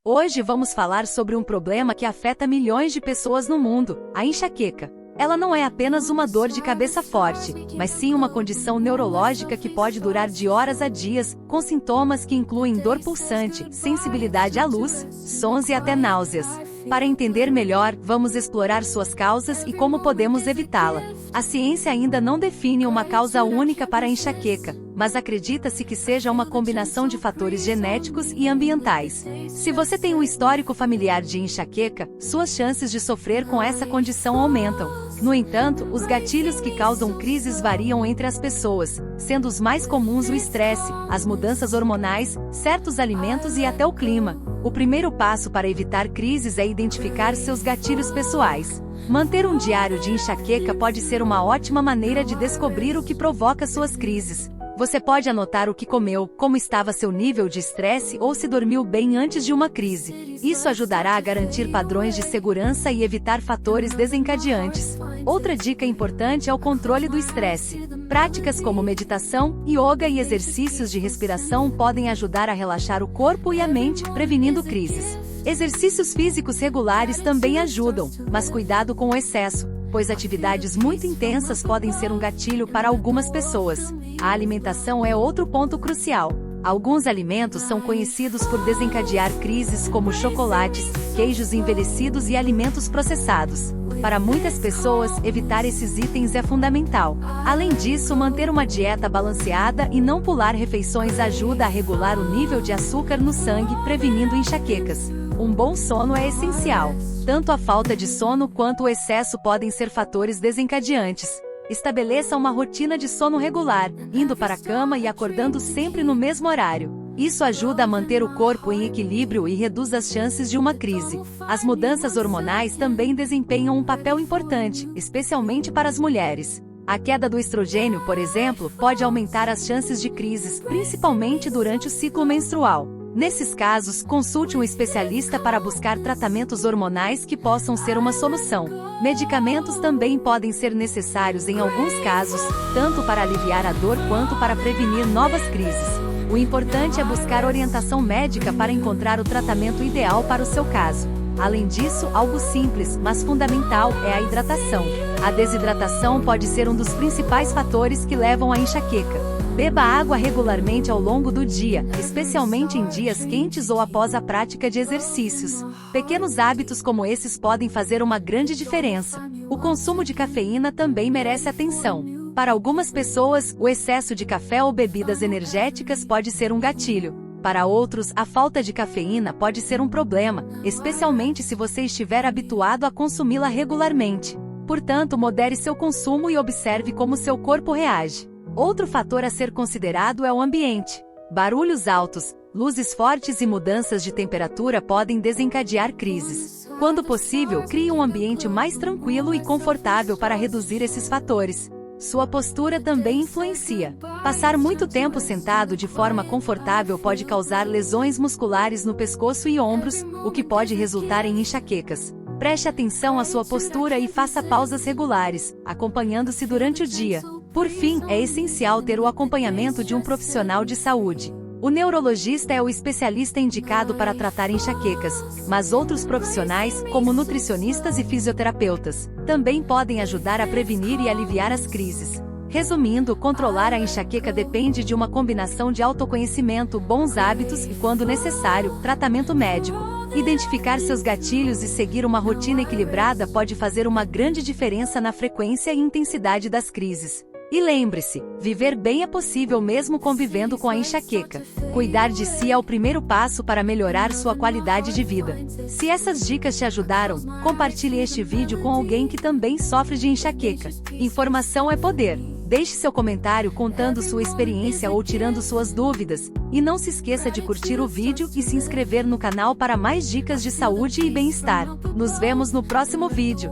Hoje vamos falar sobre um problema que afeta milhões de pessoas no mundo, a enxaqueca. Ela não é apenas uma dor de cabeça forte, mas sim uma condição neurológica que pode durar de horas a dias, com sintomas que incluem dor pulsante, sensibilidade à luz, sons e até náuseas. Para entender melhor, vamos explorar suas causas e como podemos evitá-la. A ciência ainda não define uma causa única para a enxaqueca, mas acredita-se que seja uma combinação de fatores genéticos e ambientais. Se você tem um histórico familiar de enxaqueca, suas chances de sofrer com essa condição aumentam. No entanto, os gatilhos que causam crises variam entre as pessoas, sendo os mais comuns o estresse, as mudanças hormonais, certos alimentos e até o clima. O primeiro passo para evitar crises é identificar seus gatilhos pessoais. Manter um diário de enxaqueca pode ser uma ótima maneira de descobrir o que provoca suas crises. Você pode anotar o que comeu, como estava seu nível de estresse ou se dormiu bem antes de uma crise. Isso ajudará a garantir padrões de segurança e evitar fatores desencadeantes. Outra dica importante é o controle do estresse. Práticas como meditação, yoga e exercícios de respiração podem ajudar a relaxar o corpo e a mente, prevenindo crises. Exercícios físicos regulares também ajudam, mas cuidado com o excesso, pois atividades muito intensas podem ser um gatilho para algumas pessoas. A alimentação é outro ponto crucial. Alguns alimentos são conhecidos por desencadear crises, como chocolates, queijos envelhecidos e alimentos processados. Para muitas pessoas, evitar esses itens é fundamental. Além disso, manter uma dieta balanceada e não pular refeições ajuda a regular o nível de açúcar no sangue, prevenindo enxaquecas. Um bom sono é essencial. Tanto a falta de sono quanto o excesso podem ser fatores desencadeantes. Estabeleça uma rotina de sono regular, indo para a cama e acordando sempre no mesmo horário. Isso ajuda a manter o corpo em equilíbrio e reduz as chances de uma crise. As mudanças hormonais também desempenham um papel importante, especialmente para as mulheres. A queda do estrogênio, por exemplo, pode aumentar as chances de crises, principalmente durante o ciclo menstrual. Nesses casos, consulte um especialista para buscar tratamentos hormonais que possam ser uma solução. Medicamentos também podem ser necessários em alguns casos, tanto para aliviar a dor quanto para prevenir novas crises. O importante é buscar orientação médica para encontrar o tratamento ideal para o seu caso. Além disso, algo simples, mas fundamental, é a hidratação. A desidratação pode ser um dos principais fatores que levam à enxaqueca. Beba água regularmente ao longo do dia, especialmente em dias quentes ou após a prática de exercícios. Pequenos hábitos como esses podem fazer uma grande diferença. O consumo de cafeína também merece atenção. Para algumas pessoas, o excesso de café ou bebidas energéticas pode ser um gatilho. Para outros, a falta de cafeína pode ser um problema, especialmente se você estiver habituado a consumi-la regularmente. Portanto, modere seu consumo e observe como seu corpo reage. Outro fator a ser considerado é o ambiente. Barulhos altos, luzes fortes e mudanças de temperatura podem desencadear crises. Quando possível, crie um ambiente mais tranquilo e confortável para reduzir esses fatores. Sua postura também influencia. Passar muito tempo sentado de forma confortável pode causar lesões musculares no pescoço e ombros, o que pode resultar em enxaquecas. Preste atenção à sua postura e faça pausas regulares, acompanhando-se durante o dia. Por fim, é essencial ter o acompanhamento de um profissional de saúde. O neurologista é o especialista indicado para tratar enxaquecas, mas outros profissionais, como nutricionistas e fisioterapeutas, também podem ajudar a prevenir e aliviar as crises. Resumindo, controlar a enxaqueca depende de uma combinação de autoconhecimento, bons hábitos e, quando necessário, tratamento médico. Identificar seus gatilhos e seguir uma rotina equilibrada pode fazer uma grande diferença na frequência e intensidade das crises. E lembre-se, viver bem é possível mesmo convivendo com a enxaqueca. Cuidar de si é o primeiro passo para melhorar sua qualidade de vida. Se essas dicas te ajudaram, compartilhe este vídeo com alguém que também sofre de enxaqueca. Informação é poder. Deixe seu comentário contando sua experiência ou tirando suas dúvidas. E não se esqueça de curtir o vídeo e se inscrever no canal para mais dicas de saúde e bem-estar. Nos vemos no próximo vídeo.